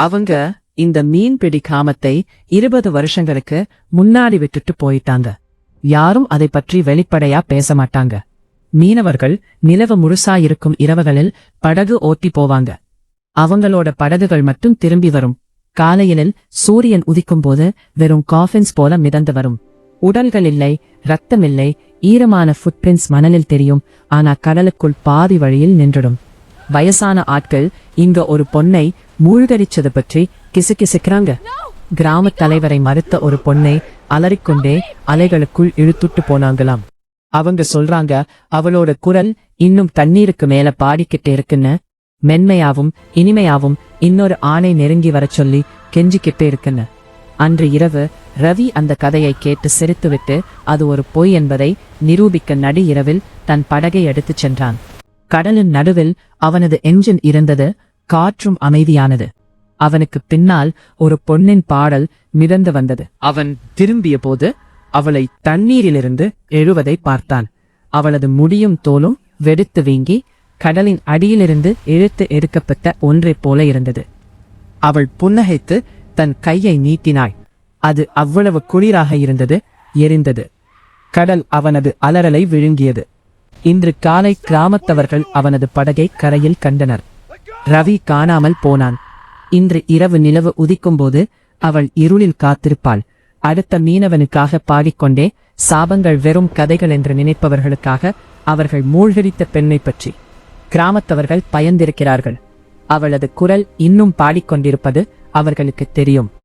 அவங்க இந்த மீன்பிடி காமத்தை 20 வருஷங்களுக்கு முன்னாடி விட்டுட்டு போயிட்டாங்க. யாரும் அதை பற்றி வெளிப்படையா பேச மாட்டாங்க. மீனவர்கள் நிலவு முழுசா இருக்கும் இரவுகளில் படகு ஓட்டி போவாங்க. அவங்களோட படகுகள் மட்டும் திரும்பி வரும். காலையிலில் சூரியன் உதிக்கும்போது வெறும் காஃபின்ஸ் போல மிதந்து வரும். உடல்கள் இல்லை, ரத்தமில்லை, ஈரமான ஃபுட்பிரிண்ட்ஸ் மணலில் தெரியும். ஆனா கடலுக்குள் பாதி வழியில் நின்றுடும். வயசான ஆட்கள் இங்க ஒரு பொண்ணை மூழ்கடிச்சது பற்றி கிசுகிசுக்கிறாங்க. கிராமத் தலைவரை மறுத்த ஒரு பொண்ணை அலறிக்கொண்டே அலைகளுக்குள் இழுத்துட்டு போனாங்களாம். அவங்க சொல்றாங்க, அவளோட குரல் இன்னும் தண்ணீருக்கு மேல பாடிக்கிட்டே இருக்குன்னு, மென்மையாவும் இனிமையாவும் இன்னொரு ஆணை நெருங்கி வரச் சொல்லி கெஞ்சிக்கிட்டே இருக்குன்னு. அன்று இரவு ரவி அந்த கதையை கேட்டு சிரித்துவிட்டு அது ஒரு பொய் என்பதை நிரூபிக்க நடு இரவில் தன் படகை எடுத்துச் சென்றான். கடலின் நடுவில் அவனது என்ஜின் இருந்தது. காற்றும் அமைதியானது. அவனுக்கு பின்னால் ஒரு பொன்னின் பாடல் மிதந்து வந்தது. அவன் திரும்பிய போது அவளை தண்ணீரிலிருந்து எழுவதை பார்த்தான். அவளது முடியும் தோலும் வெடித்து வீங்கி கடலின் அடியிலிருந்து இழுத்து எடுக்கப்பட்ட ஒன்றைப் போல இருந்தது. அவள் புன்னகைத்து தன் கையை நீட்டினாள். அது அவ்வளவு குளிராக இருந்தது, எரிந்தது. கடல் அவனது அலறலை விழுங்கியது. இன்று காலை கிராமத்தவர்கள் அவனது படகை கரையில் கண்டனர். ரவி காணாமல் போனான். இன்று இரவு நிலவு உதிக்கும்போது அவள் இருளில் காத்திருப்பாள். அடுத்த மீனவனுக்காக பாடிக்கொண்டே, சாபங்கள் வெறும் கதைகள் என்று நினைப்பவர்களுக்காக, அவர்கள் மூழ்கடித்த பெண்ணை பற்றி. கிராமத்தவர்கள் பயந்திருக்கிறார்கள். அவளது குரல் இன்னும் பாடிக்கொண்டிருப்பது அவர்களுக்கு தெரியும்.